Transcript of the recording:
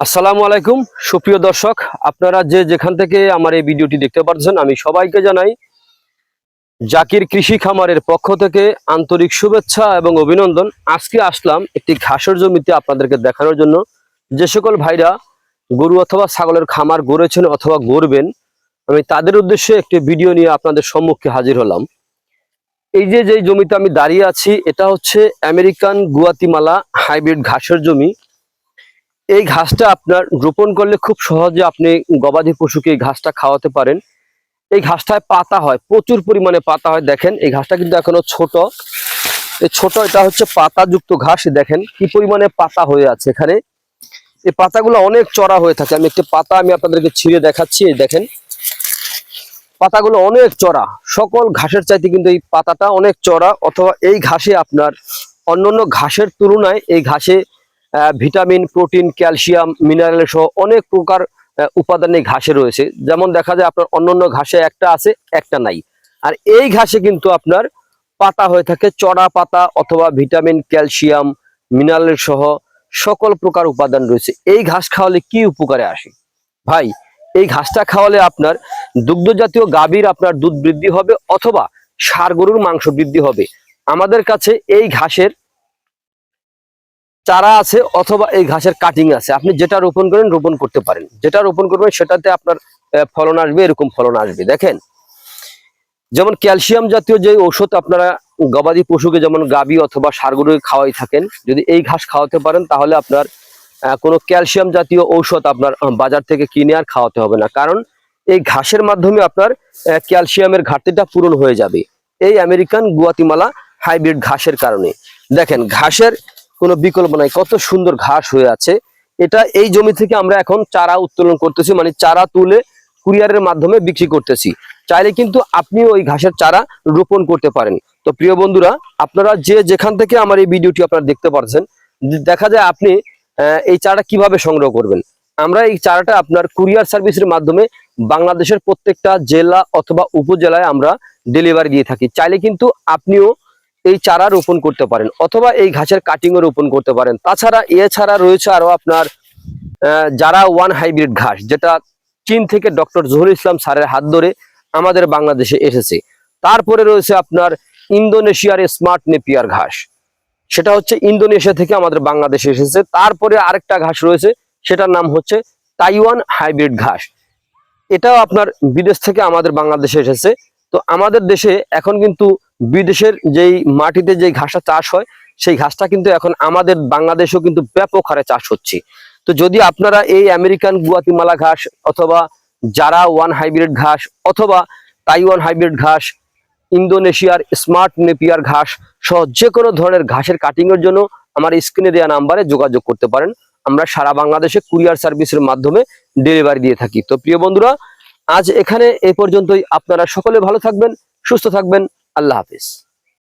আসসালামু আলাইকুম সুপ্রিয় দর্শক, আপনারা যে যেখান থেকে আমার এই ভিডিওটি দেখতে পাচ্ছেন, আমি সবাইকে জানাই জাকির কৃষি খামারের পক্ষ থেকে আন্তরিক শুভেচ্ছা এবং অভিনন্দন। আজকে আসলাম একটি ঘাসের জমিতে আপনাদেরকে দেখানোর জন্য। যে সকল ভাইরা গরু অথবা ছাগলের খামার গড়েছেন অথবা গড়বেন, আমি তাদের উদ্দেশ্যে একটি ভিডিও নিয়ে আপনাদের সম্মুখে হাজির হলাম। এই যে জমিতে আমি দাঁড়িয়ে আছি, এটা হচ্ছে আমেরিকান গুয়াতিমালা হাইব্রিড ঘাসের জমি। এই ঘাসটা আপনার রোপণ করলে খুব সহজে আপনি গবাদি পশুকে এই ঘাসটা খাওয়াতে পারেন। এই ঘাসটায় পাতা হয়, প্রচুর পরিমাণে পাতা হয়। দেখেন এই ঘাসটা কিন্তু এখনো ছোট, এই ছোট, এটা হচ্ছে পাতাযুক্ত ঘাস। দেখেন কি পরিমাণে পাতা হয়ে আছে এখানে। এই পাতাগুলো অনেক চড়া হয়ে থাকে। আমি একটি পাতা আপনাদেরকে ছিঁড়ে দেখাচ্ছি। এই দেখেন পাতাগুলো অনেক চড়া, সকল ঘাসের চাইতে কিন্তু এই পাতাটা অনেক চড়া। অথবা এই ঘাসে আপনার অন্যান্য ঘাসের তুলনায় এই ঘাসে ভিটামিন, প্রোটিন, ক্যালসিয়াম, মিনারেল সহ অনেক প্রকার উপাদান এই ঘাসে রয়েছে। যেমন দেখা যায় আপনার অন্যান্য ঘাসে একটা আছে, একটা নাই। আর এই ঘাসে কিন্তু আপনার পাতা হয়ে থাকে চড়া পাতা, অথবা ভিটামিন, ক্যালসিয়াম, মিনারেল সহ সকল প্রকার উপাদান রয়েছে। এই ঘাস খাওয়ালে কি উপকারে আসে ভাই? এই ঘাসটা খাওয়ালে আপনার দুগ্ধ জাতীয় গাভীর আপনার দুধ বৃদ্ধি হবে, অথবা ষাঁড় গরুর মাংস বৃদ্ধি হবে। আমাদের কাছে এই ঘাসের চারা আছে, অথবা এই ঘাসের কাটিং আছে। আপনি যেটা রোপণ করেন রোপণ করতে পারেন, যেটা রোপণ করবেন সেটাতে আপনার ফলন আসবে, এরকম ফলন আসবে। দেখেন যেমন ক্যালসিয়াম জাতীয় যে ঔষধ আপনারা গবাদি পশুকে, যেমন গাভী অথবা ষাঁড় গরুকে খাওয়াই থাকেন, যদি এই ঘাস খাওয়াতে পারেন তাহলে আপনার কোনো ক্যালসিয়াম জাতীয় ঔষধ আপনার বাজার থেকে কিনে আর খাওয়াতে হবে না। কারণ এই ঘাসের মাধ্যমে আপনার ক্যালসিয়ামের ঘাটতিটা পূরণ হয়ে যাবে এই আমেরিকান গুয়াতিমালা হাইব্রিড ঘাসের কারণে। দেখেন ঘাসের কোনো বিকল্প নাই, কত সুন্দর ঘাস হয়ে আছে। এটা এই জমি থেকে আমরা এখন চারা উত্তোলন করতেছি, মানে চারা তুলে কুরিয়ারের মাধ্যমে বিক্রি করতেছি। চাইলে কিন্তু আপনিও ওই ঘাসের চারা রোপণ করতে পারেন। তো প্রিয় বন্ধুরা, আপনারা যে যেখান থেকে আমার এই ভিডিওটি আপনারা দেখতে পাচ্ছেন, দেখা যায় আপনি এই চারাটা কিভাবে সংগ্রহ করবেন। আমরা এই চারাটা আপনার কুরিয়ার সার্ভিসের মাধ্যমে বাংলাদেশের প্রত্যেকটা জেলা অথবা উপজেলায় আমরা ডেলিভারি দিয়ে থাকি। চাইলে কিন্তু আপনিও এই চারা রোপণ করতে পারেন, অথবা এই ঘাসের কাটিংও রোপণ করতে পারেন। তাছাড়া এছাড়া রয়েছে আরো আপনার যারা ওয়ান হাইব্রিড ঘাস, যেটা চীন থেকে ডক্টর জহুরুল ইসলাম স্যারের হাত ধরে আমাদের বাংলাদেশে এসেছে। তারপরে রয়েছে আপনার ইন্দোনেশিয়ার স্মার্ট নেপিয়ার ঘাস, সেটা হচ্ছে ইন্দোনেশিয়া থেকে আমাদের বাংলাদেশে এসেছে। তারপরে আরেকটা ঘাস রয়েছে, সেটার নাম হচ্ছে তাইওয়ান হাইব্রিড ঘাস, এটাও আপনার বিদেশ থেকে আমাদের বাংলাদেশে এসেছে। তো আমাদের দেশে এখন কিন্তু বিদেশের যেই মাটিতে যেই ঘাসটা চাষ হয়, সেই ঘাসটা কিন্তু এখন আমাদের বাংলাদেশেও কিন্তু ব্যাপক হারে চাষ হচ্ছে। তো যদি আপনারা এই আমেরিকান গুয়াতিমালা ঘাস, অথবা যারা ওয়ান হাইব্রিড ঘাস, অথবা তাইওয়ান হাইব্রিড ঘাস, ইন্দোনেশিয়ার স্মার্ট নেপিয়ার ঘাস সহ যে কোনো ধরনের ঘাসের কাটিং এর জন্য আমার স্ক্রিনে দেওয়া নাম্বারে যোগাযোগ করতে পারেন। আমরা সারা বাংলাদেশে কুরিয়ার সার্ভিসের মাধ্যমে ডেলিভারি দিয়ে থাকি। তো প্রিয় বন্ধুরা, আজ এখানে এই পর্যন্তই। আপনারা সকলে ভালো থাকবেন, সুস্থ থাকবেন। আল্লাহ হাফিজ।